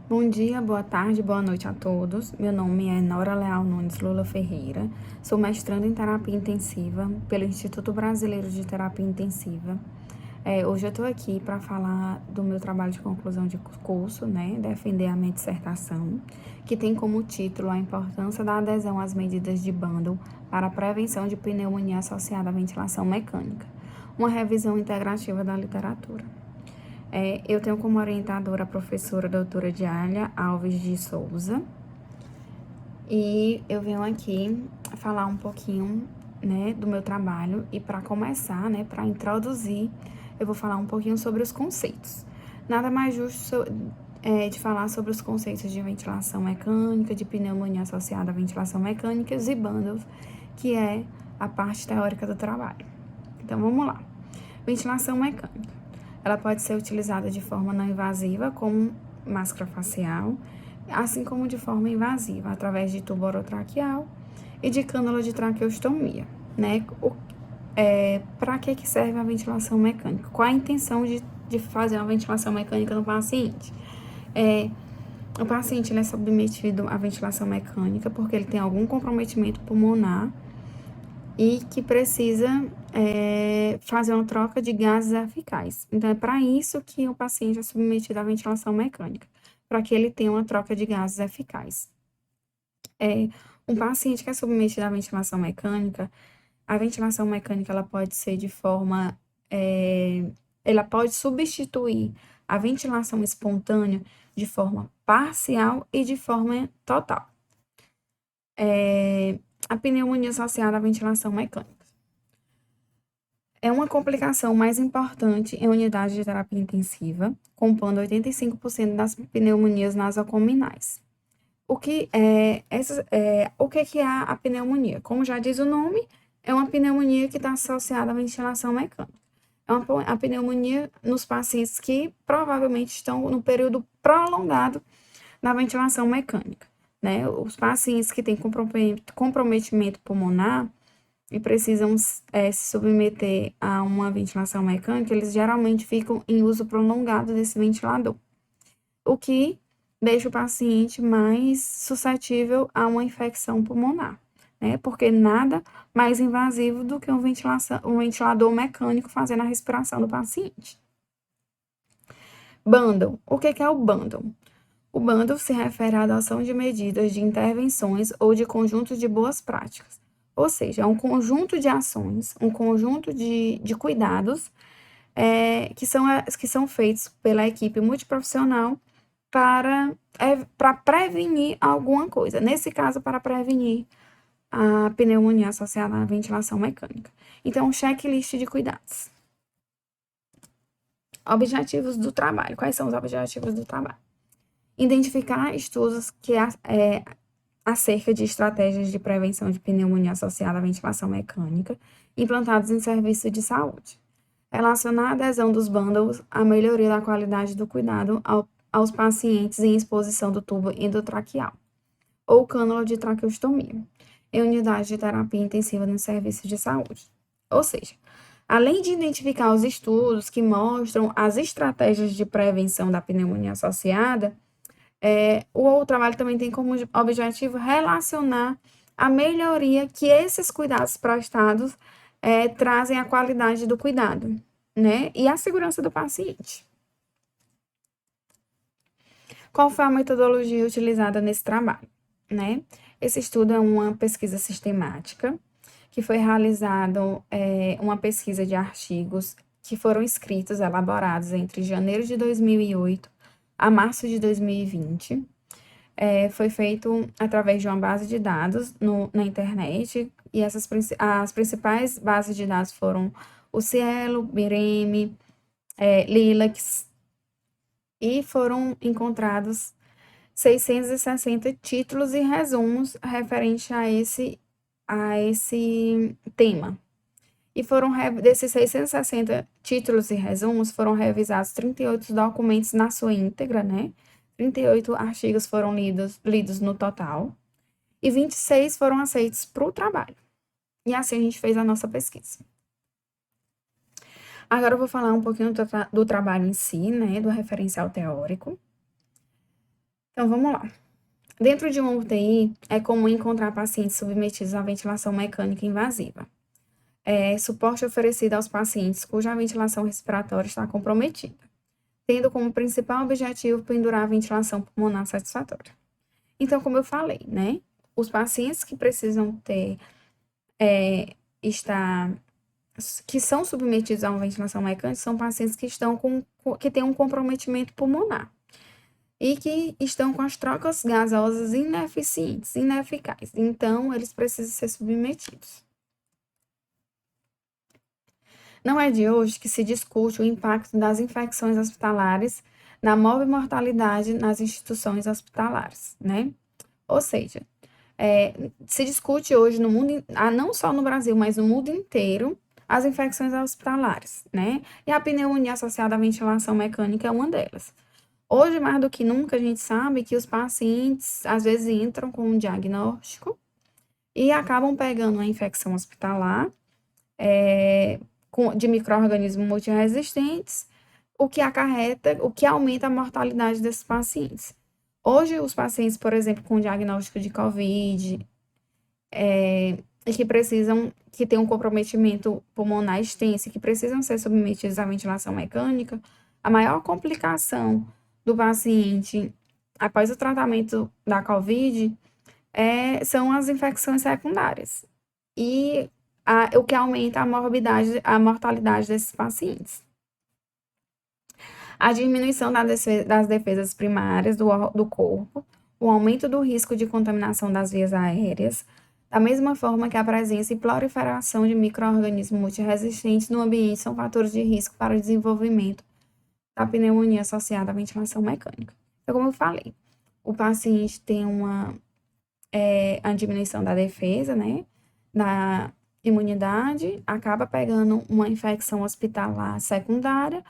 Bom dia, boa tarde, boa noite a todos. Meu nome é Nora Leal Nunes Lula Ferreira. Sou mestranda em terapia intensiva pelo Instituto Brasileiro de Terapia Intensiva. Hoje eu estou aqui para falar do meu trabalho de conclusão de curso, defender a minha dissertação, que tem como título a importância da adesão às medidas de Bundle para a prevenção de pneumonia associada à ventilação mecânica, uma revisão integrativa da literatura. Eu tenho como orientadora a professora doutora Diália Alves de Souza, e eu venho aqui falar um pouquinho, do meu trabalho, e para começar, para introduzir, eu vou falar um pouquinho sobre os conceitos. Nada mais justo de falar sobre os conceitos de ventilação mecânica, de pneumonia associada à ventilação mecânica e bundles, que é a parte teórica do trabalho. Então, vamos lá. Ventilação mecânica. Ela pode ser utilizada de forma não invasiva, como máscara facial, assim como de forma invasiva, através de tubo orotraqueal e de cânula de traqueostomia, Para que serve a ventilação mecânica? Qual a intenção de fazer uma ventilação mecânica no paciente? O paciente ele é submetido à ventilação mecânica porque ele tem algum comprometimento pulmonar e que precisa fazer uma troca de gases eficazes. Então, é para isso que o paciente é submetido à ventilação mecânica, para que ele tenha uma troca de gases eficaz. Um paciente que é submetido à ventilação mecânica, a ventilação mecânica ela pode ser de forma, ela pode substituir a ventilação espontânea de forma parcial e de forma total. A pneumonia associada à ventilação mecânica é uma complicação mais importante em unidade de terapia intensiva, compondo 85% das pneumonias nasocominais. O que é a pneumonia? Como já diz o nome, é uma pneumonia que está associada à ventilação mecânica. É a pneumonia nos pacientes que provavelmente estão no período prolongado da ventilação mecânica, Os pacientes que têm comprometimento pulmonar e precisam se submeter a uma ventilação mecânica, eles geralmente ficam em uso prolongado desse ventilador, o que deixa o paciente mais suscetível a uma infecção pulmonar, Porque nada mais invasivo do que um ventilador mecânico fazendo a respiração do paciente. Bundle. O que é o bundle? O bundle se refere à adoção de medidas de intervenções ou de conjuntos de boas práticas. Ou seja, é um conjunto de ações, um conjunto de cuidados que são feitos pela equipe multiprofissional para prevenir alguma coisa. Nesse caso, para prevenir a pneumonia associada à ventilação mecânica. Então, um checklist de cuidados. Objetivos do trabalho. Quais são os objetivos do trabalho? Identificar estudos acerca de estratégias de prevenção de pneumonia associada à ventilação mecânica implantados em serviços de saúde. Relacionar a adesão dos bundles à melhoria da qualidade do cuidado aos pacientes em exposição do tubo endotraqueal ou cânula de traqueostomia em unidade de terapia intensiva nos serviços de saúde. Ou seja, além de identificar os estudos que mostram as estratégias de prevenção da pneumonia associada, o trabalho também tem como objetivo relacionar a melhoria que esses cuidados prestados trazem à qualidade do cuidado, e à segurança do paciente. Qual foi a metodologia utilizada nesse trabalho, Esse estudo é uma pesquisa sistemática, que foi realizado uma pesquisa de artigos que foram escritos, elaborados entre janeiro de 2008 a março de 2020. Foi feito através de uma base de dados na internet, e as principais bases de dados foram o Cielo, Bireme, Lilacs, e foram encontrados 660 títulos e resumos referentes a esse tema. E desses 660 títulos e resumos, foram revisados 38 documentos na sua íntegra, 38 artigos foram lidos no total, e 26 foram aceitos para o trabalho. E assim a gente fez a nossa pesquisa. Agora eu vou falar um pouquinho do trabalho em si, do referencial teórico. Então, vamos lá. Dentro de uma UTI, é comum encontrar pacientes submetidos à ventilação mecânica invasiva. É suporte oferecido aos pacientes cuja ventilação respiratória está comprometida, tendo como principal objetivo pendurar a ventilação pulmonar satisfatória. Então, como eu falei, né? Os pacientes que precisam ter, que são submetidos a uma ventilação mecânica são pacientes que têm um comprometimento pulmonar e que estão com as trocas gasosas ineficientes, ineficazes. Então, eles precisam ser submetidos. Não é de hoje que se discute o impacto das infecções hospitalares na morbimortalidade nas instituições hospitalares, né? Ou seja, se discute hoje no mundo, não só no Brasil, mas no mundo inteiro, as infecções hospitalares, né? E a pneumonia associada à ventilação mecânica é uma delas. Hoje, mais do que nunca, a gente sabe que os pacientes, às vezes, entram com um diagnóstico e acabam pegando uma infecção hospitalar de micro-organismos multiresistentes, o que aumenta a mortalidade desses pacientes. Hoje, os pacientes, por exemplo, com diagnóstico de COVID, e que têm um comprometimento pulmonar extenso e que precisam ser submetidos à ventilação mecânica, a maior complicação do paciente após o tratamento da COVID são as infecções secundárias. E o que aumenta a mortalidade desses pacientes. A diminuição das defesas primárias do corpo, o aumento do risco de contaminação das vias aéreas, da mesma forma que a presença e proliferação de micro-organismos multiresistentes no ambiente são fatores de risco para o desenvolvimento da pneumonia associada à ventilação mecânica. Então, como eu falei, o paciente tem a diminuição da defesa, né, da imunidade, acaba pegando uma infecção hospitalar secundária,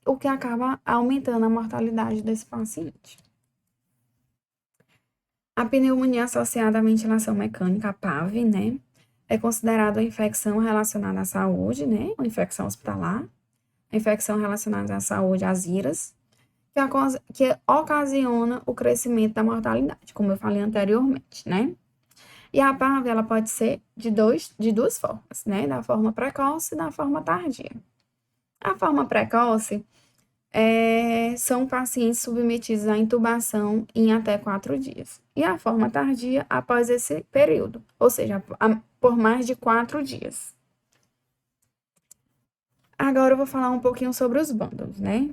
o que acaba aumentando a mortalidade desse paciente. A pneumonia associada à ventilação mecânica, a PAV, né, é considerada uma infecção relacionada à saúde, né, uma infecção hospitalar, a infecção relacionada à saúde, as IRAS, que ocasiona o crescimento da mortalidade, como eu falei anteriormente, né? E a PAV, ela pode ser de duas formas, né? Da forma precoce e da forma tardia. A forma precoce são pacientes submetidos à intubação em até 4 dias. E a forma tardia, após esse período, ou seja, por mais de 4 dias. Agora eu vou falar um pouquinho sobre os bundles, né?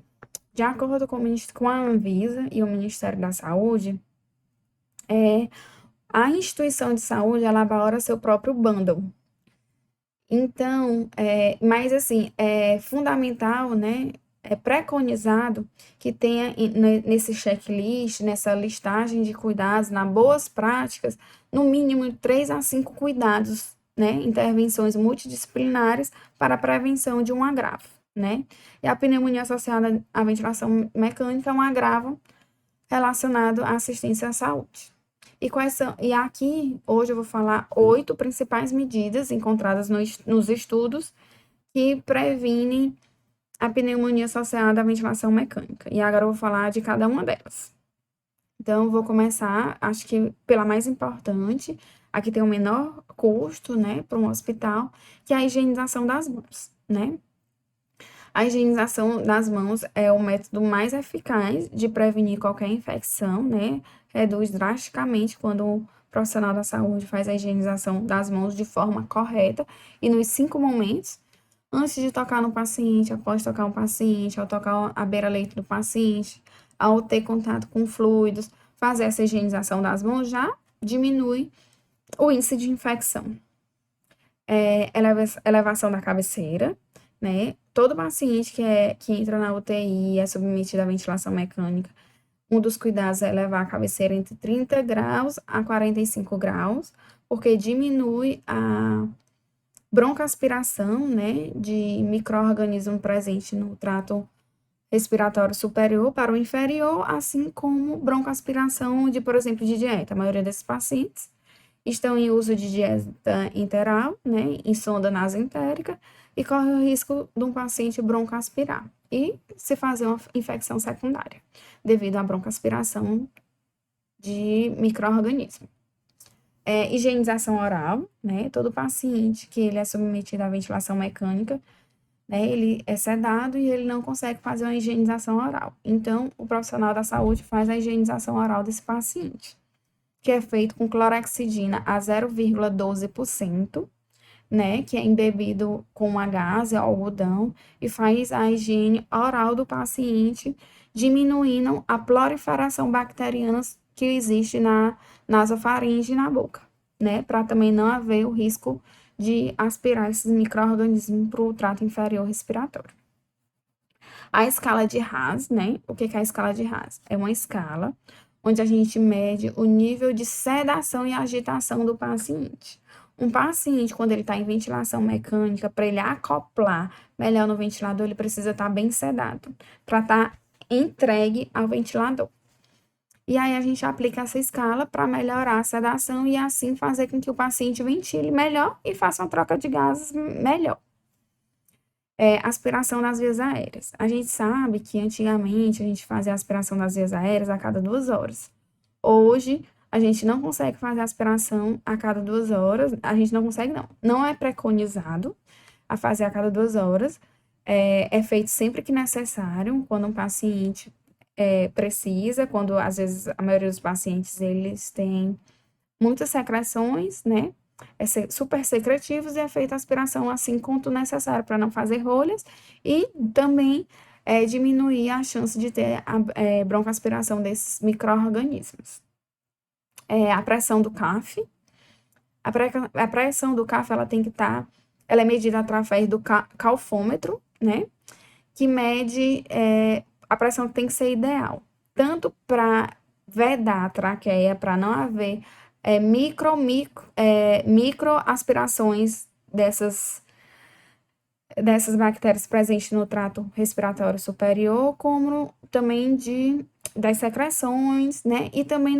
De acordo com a Anvisa e o Ministério da Saúde, a instituição de saúde elabora seu próprio bundle. Então, mas assim, é fundamental, né? É preconizado que tenha nesse checklist, nessa listagem de cuidados, nas boas práticas, no mínimo 3 a 5 cuidados, né? Intervenções multidisciplinares para a prevenção de um agravo, né? E a pneumonia associada à ventilação mecânica é um agravo relacionado à assistência à saúde. E aqui, hoje eu vou falar 8 principais medidas encontradas nos estudos que previnem a pneumonia associada à ventilação mecânica. E agora eu vou falar de cada uma delas. Então, eu vou começar, acho que pela mais importante, aqui tem o menor custo, né, para um hospital, que é a higienização das mãos, né? A higienização das mãos é o método mais eficaz de prevenir qualquer infecção, né? Reduz drasticamente quando o profissional da saúde faz a higienização das mãos de forma correta e nos 5 momentos, antes de tocar no paciente, após tocar um paciente, ao tocar a beira-leito do paciente, ao ter contato com fluidos, fazer essa higienização das mãos já diminui o índice de infecção. Elevação da cabeceira, né? Todo paciente que entra na UTI é submetido à ventilação mecânica. Um dos cuidados é elevar a cabeceira entre 30 graus a 45 graus, porque diminui a broncoaspiração, né, de micro-organismo presente no trato respiratório superior para o inferior, assim como broncoaspiração por exemplo, de dieta. A maioria desses pacientes estão em uso de dieta enteral, né, em sonda nasentérica, e corre o risco de um paciente broncoaspirar e se fazer uma infecção secundária, devido à broncoaspiração de micro-organismos. Higienização oral, né, todo paciente que ele é submetido à ventilação mecânica, né, ele é sedado e ele não consegue fazer uma higienização oral. Então, o profissional da saúde faz a higienização oral desse paciente, que é feito com clorexidina a 0,12%, né, que é embebido com uma gaze, algodão, e faz a higiene oral do paciente, diminuindo a proliferação bacteriana que existe na nasofaringe e na boca, né, para também não haver o risco de aspirar esses micro-organismos para o trato inferior respiratório. A escala de Haas, né? O que é a escala de Haas? É uma escala onde a gente mede o nível de sedação e agitação do paciente. Um paciente, quando ele está em ventilação mecânica, para ele acoplar melhor no ventilador, ele precisa estar bem sedado, para estar entregue ao ventilador. E aí a gente aplica essa escala para melhorar a sedação e assim fazer com que o paciente ventile melhor e faça uma troca de gases melhor. Aspiração nas vias aéreas. A gente sabe que antigamente a gente fazia aspiração nas vias aéreas a cada 2 horas. Hoje, a gente não consegue fazer aspiração a cada 2 horas. A gente não consegue, não. Não é preconizado a fazer a cada 2 horas. É feito sempre que necessário, quando um paciente precisa, quando às vezes a maioria dos pacientes eles têm muitas secreções, né? Super secretivos e é feita a aspiração assim quanto necessário para não fazer rolhas e também diminuir a chance de ter a broncoaspiração desses micro-organismos. A pressão do CAF. A pressão do CAF ela tem que estar, ela é medida através do calfômetro, né? Que mede a pressão que tem que ser ideal, tanto para vedar a traqueia, para não haver microaspirações dessas bactérias presentes no trato respiratório superior, como também das secreções, né? E também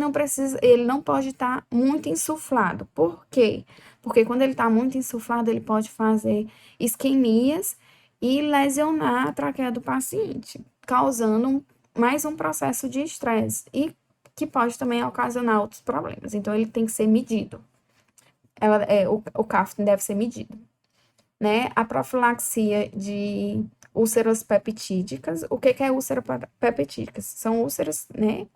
ele não pode estar muito insuflado. Por quê? Porque quando ele está muito insuflado, ele pode fazer isquemias e lesionar a traqueia do paciente, causando mais um processo de estresse e que pode também ocasionar outros problemas. Então, ele tem que ser medido. O CAF deve ser medido, né? A profilaxia de úlceras peptídicas. O que é úlceras peptídicas? São úlceras, né,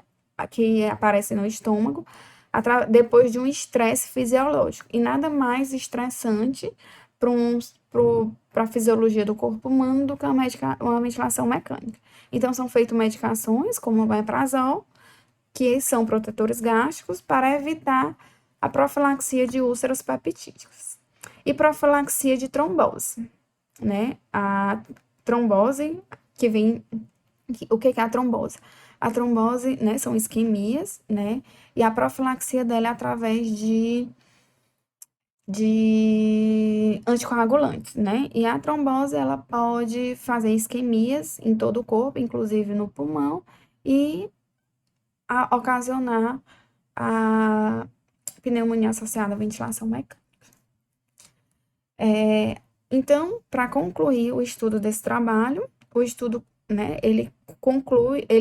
que aparecem no estômago depois de um estresse fisiológico. E nada mais estressante para a fisiologia do corpo humano do que uma ventilação mecânica. Então, são feitas medicações como o omeprazol, que são protetores gástricos, para evitar a profilaxia de úlceras peptídicas. E profilaxia de trombose, né? A trombose que vem... O que é a trombose? A trombose, né, são isquemias, né? E a profilaxia dela é através de anticoagulantes, né? E a trombose, ela pode fazer isquemias em todo o corpo, inclusive no pulmão, e ocasionar a pneumonia associada à ventilação mecânica. Então, para concluir o estudo desse trabalho, o estudo, né, ele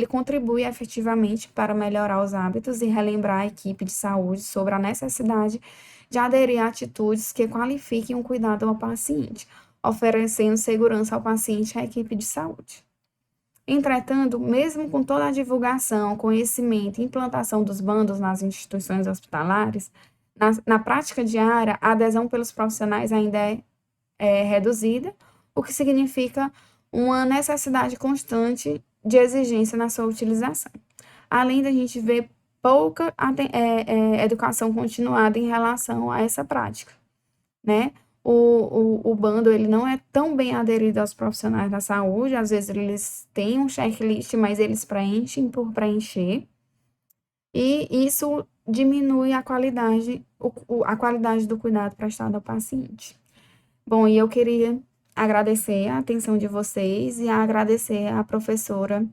contribui efetivamente para melhorar os hábitos e relembrar a equipe de saúde sobre a necessidade de aderir a atitudes que qualifiquem o cuidado ao paciente, oferecendo segurança ao paciente e à equipe de saúde. Entretanto, mesmo com toda a divulgação, conhecimento e implantação dos bandos nas instituições hospitalares, na prática diária, a adesão pelos profissionais ainda é reduzida, o que significa uma necessidade constante de exigência na sua utilização. Além da gente ver pouca educação continuada em relação a essa prática, né? O bando, ele não é tão bem aderido aos profissionais da saúde, às vezes eles têm um checklist, mas eles preenchem por preencher, e isso diminui a qualidade do cuidado prestado ao paciente. Bom, e eu queria agradecer a atenção de vocês e agradecer à professora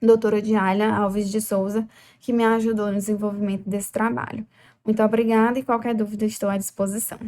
doutora Diália Alves de Souza, que me ajudou no desenvolvimento desse trabalho. Muito obrigada e qualquer dúvida estou à disposição.